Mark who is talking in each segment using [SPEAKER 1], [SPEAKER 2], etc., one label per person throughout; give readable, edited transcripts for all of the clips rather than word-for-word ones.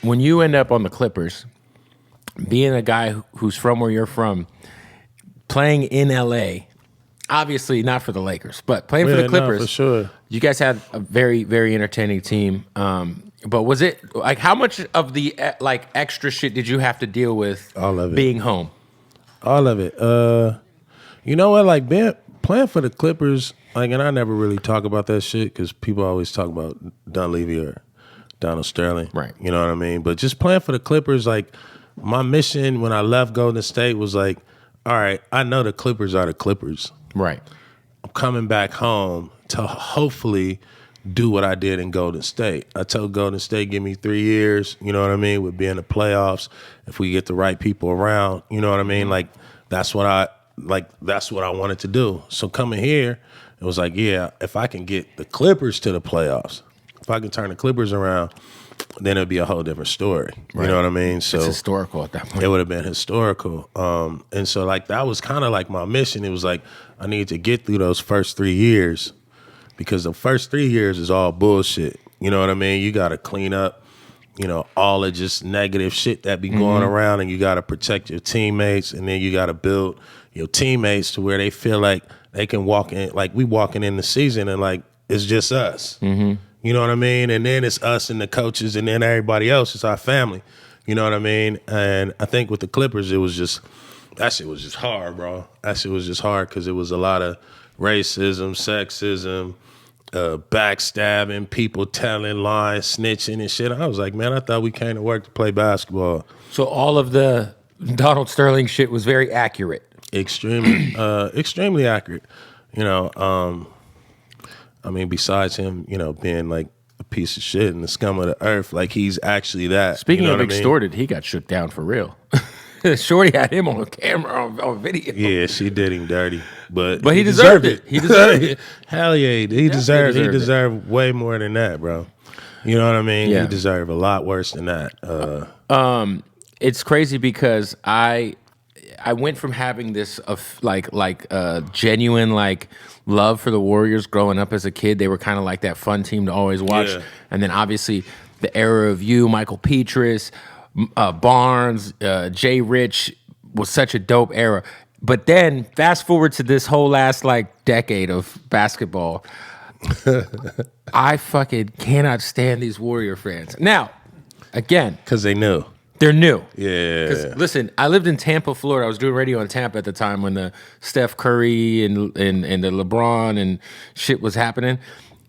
[SPEAKER 1] when you end up on the Clippers, being a guy who's from where you're from, playing in LA, obviously not for the Lakers, but playing for the Clippers,
[SPEAKER 2] for sure.
[SPEAKER 1] You guys had a very, very entertaining team. But was it like how much of the like extra shit did you have to deal with?
[SPEAKER 2] All of it.
[SPEAKER 1] Being home.
[SPEAKER 2] All of it. You know what? Like playing for the Clippers, like, and I never really talk about that shit because people always talk about Dunleavy or Donald Sterling.
[SPEAKER 1] Right.
[SPEAKER 2] You know what I mean? But just playing for the Clippers, like, my mission when I left Golden State was like, all right, I know the Clippers are the Clippers.
[SPEAKER 1] Right.
[SPEAKER 2] I'm coming back home to hopefully do what I did in Golden State. I told Golden State, give me 3 years, you know what I mean, with being in the playoffs. If we get the right people around, you know what I mean? Like, that's what I wanted to do. So coming here, it was like, yeah, if I can get the Clippers to the playoffs, if I can turn the Clippers around, then it'd be a whole different story. Right. You know what I mean? So
[SPEAKER 1] it's historical at that point.
[SPEAKER 2] It would have been historical. And so, like, that was kind of like my mission. It was like, I need to get through those first 3 years because the first 3 years is all bullshit. You know what I mean? You got to clean up, you know, all of just negative shit that be going around, and you got to protect your teammates, and then you got to build your teammates to where they feel like they can walk in, like we walking in the season and like it's just us. You know what I mean? And then it's us and the coaches, and then everybody else is our family. You know what I mean? And I think with the Clippers, it was just, that shit was just hard, bro. That shit was just hard because it was a lot of racism, sexism, backstabbing, people telling lies, snitching and shit. I was like, man, I thought we came to work to play basketball.
[SPEAKER 1] So all of the Donald Sterling shit was very accurate.
[SPEAKER 2] Extremely accurate. You know, I mean, besides him, you know, being like a piece of shit and the scum of the earth, like he's actually that.
[SPEAKER 1] Speaking of extorted, he got shook down for real. Shorty had him on camera, on video.
[SPEAKER 2] Yeah, she did him dirty, but
[SPEAKER 1] he deserved it. He deserved it.
[SPEAKER 2] Hell yeah, he deserved way more than that, bro. You know what I mean?
[SPEAKER 1] Yeah.
[SPEAKER 2] He deserved a lot worse than that.
[SPEAKER 1] It's crazy because I went from having this genuine like love for the Warriors growing up as a kid. They were kind of like that fun team to always watch.
[SPEAKER 2] Yeah.
[SPEAKER 1] And then obviously the era of you, Michael Petras, Barnes, Jay Rich was such a dope era. But then fast forward to this whole last like decade of basketball, I fucking cannot stand these Warrior fans. Now, again,
[SPEAKER 2] because they knew.
[SPEAKER 1] They're new.
[SPEAKER 2] Yeah.
[SPEAKER 1] Because listen, I lived in Tampa, Florida. I was doing radio in Tampa at the time when the Steph Curry and the LeBron and shit was happening.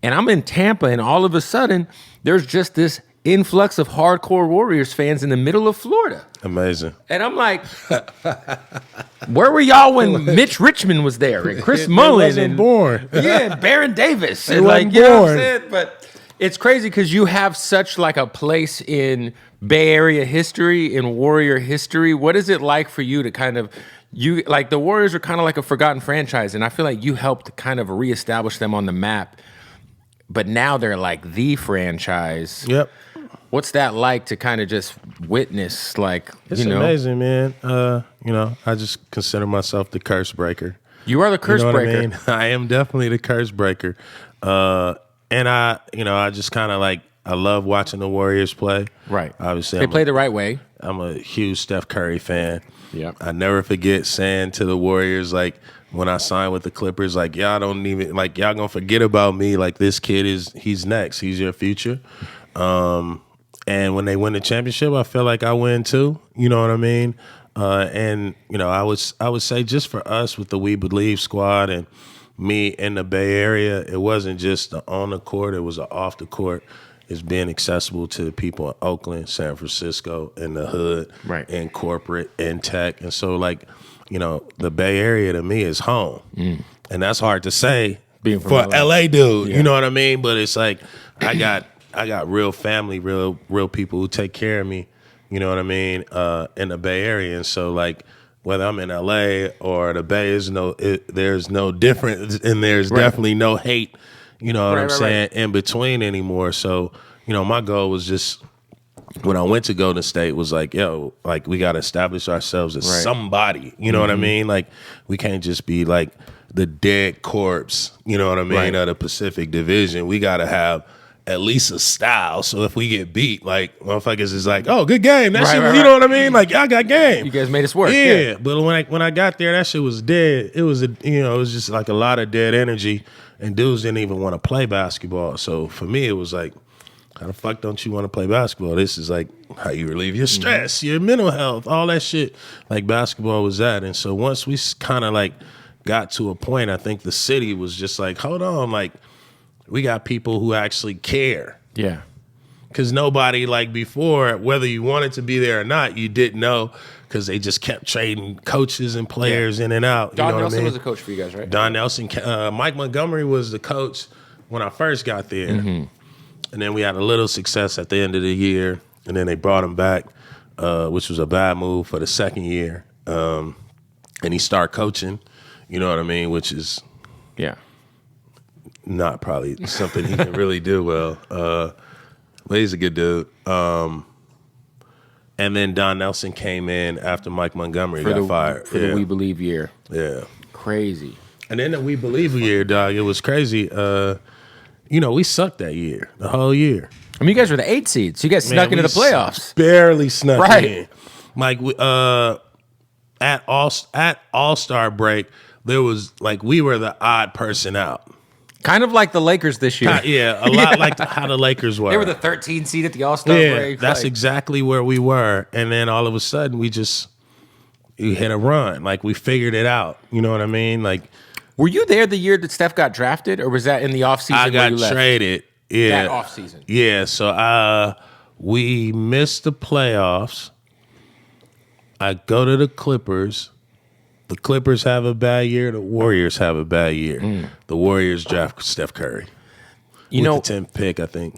[SPEAKER 1] And I'm in Tampa, and all of a sudden, there's just this influx of hardcore Warriors fans in the middle of Florida.
[SPEAKER 2] Amazing.
[SPEAKER 1] And I'm like, where were y'all when Mitch Richmond was there and Chris Mullin and
[SPEAKER 2] born?
[SPEAKER 1] Yeah, and Baron Davis. And
[SPEAKER 2] wasn't
[SPEAKER 1] like, you know what I'm
[SPEAKER 2] born.
[SPEAKER 1] saying? But it's crazy because you have such like a place in Bay Area history, in Warrior history. What is it like for you to kind of, you like the Warriors are kind of like a forgotten franchise, and I feel like you helped kind of reestablish them on the map. But now they're like the franchise.
[SPEAKER 2] Yep.
[SPEAKER 1] What's that like to kind of just witness, like,
[SPEAKER 2] It's amazing, man. You know, I just consider myself the curse breaker.
[SPEAKER 1] You are the curse breaker.
[SPEAKER 2] I mean? I am definitely the curse breaker. And I just kind of like, I love watching the Warriors play.
[SPEAKER 1] Right.
[SPEAKER 2] Obviously,
[SPEAKER 1] they play the right way.
[SPEAKER 2] I'm a huge Steph Curry fan.
[SPEAKER 1] Yeah.
[SPEAKER 2] I never forget saying to the Warriors, like, when I signed with the Clippers, like, y'all don't even, like, y'all gonna forget about me. Like, this kid he's next. He's your future. And when they win the championship, I feel like I win too. You know what I mean? And, you know, I would say just for us with the We Believe squad and me in the Bay Area, it wasn't just the on the court, it was off the court. It's being accessible to the people in Oakland, San Francisco, in the hood,
[SPEAKER 1] right,
[SPEAKER 2] in corporate, in tech. And so, like, you know, the Bay Area to me is home. And that's hard to say
[SPEAKER 1] being from
[SPEAKER 2] for LA dude,
[SPEAKER 1] yeah.
[SPEAKER 2] You know what I mean? But it's like, I got real family, real people who take care of me, you know what I mean, in the Bay Area. And so, like, whether I'm in LA or the Bay, there's no difference, and there's definitely no hate, you know what I'm saying, in between anymore. So, you know, my goal was just, when I went to Golden State, was like, yo, like, we got to establish ourselves as somebody, you know what I mean? Like, we can't just be like the dead corpse, you know what I mean, of the Pacific Division. We got to have at least a style. So if we get beat, like motherfuckers is like, oh, good game. That
[SPEAKER 1] Right,
[SPEAKER 2] shit,
[SPEAKER 1] right,
[SPEAKER 2] you
[SPEAKER 1] right.
[SPEAKER 2] know what I mean? Like y'all got game.
[SPEAKER 1] You guys made us work.
[SPEAKER 2] Yeah, but when I got there, that shit was dead. It was it was just like a lot of dead energy, and dudes didn't even want to play basketball. So for me, it was like, how the fuck don't you want to play basketball? This is like how you relieve your stress, your mental health, all that shit. Like basketball was that, and so once we kind of like got to a point, I think the city was just like, hold on, like we got people who actually care.
[SPEAKER 1] Yeah.
[SPEAKER 2] Because nobody, like before, whether you wanted to be there or not, you didn't know because they just kept trading coaches and players in and out.
[SPEAKER 1] Don
[SPEAKER 2] you know
[SPEAKER 1] Nelson
[SPEAKER 2] what I mean?
[SPEAKER 1] was a coach for you guys, right?
[SPEAKER 2] Don Nelson. Mike Montgomery was the coach when I first got there. And then we had a little success at the end of the year. And then they brought him back, which was a bad move for the second year. And he started coaching, you know what I mean, which is
[SPEAKER 1] Yeah.
[SPEAKER 2] not probably something he can really do well. But he's a good dude. And then Don Nelson came in after Mike Montgomery got fired.
[SPEAKER 1] For the We Believe year.
[SPEAKER 2] Yeah.
[SPEAKER 1] Crazy.
[SPEAKER 2] And then the We Believe year, dog, it was crazy. We sucked that year, the whole year.
[SPEAKER 1] I mean, you guys were the 8 seeds. So you guys snuck into the playoffs.
[SPEAKER 2] Barely snuck
[SPEAKER 1] Right.
[SPEAKER 2] in. Like, at All-Star break, there was, like, we were the odd person out.
[SPEAKER 1] Kind of like the Lakers this year.
[SPEAKER 2] Yeah, a lot like how the Lakers were.
[SPEAKER 1] They were the 13 seed at the All-Star break.
[SPEAKER 2] That's
[SPEAKER 1] like,
[SPEAKER 2] exactly where we were. And then all of a sudden, we hit a run. Like, we figured it out. You know what I mean? Like,
[SPEAKER 1] were you there the year that Steph got drafted, or was that in the offseason
[SPEAKER 2] I
[SPEAKER 1] when
[SPEAKER 2] got
[SPEAKER 1] you left?
[SPEAKER 2] traded. Yeah.
[SPEAKER 1] That offseason.
[SPEAKER 2] Yeah, so we missed the playoffs. I go to the Clippers. The Clippers have a bad year. The Warriors have a bad year. The Warriors draft Steph Curry.
[SPEAKER 1] You
[SPEAKER 2] with
[SPEAKER 1] know,
[SPEAKER 2] the 10th pick, I think.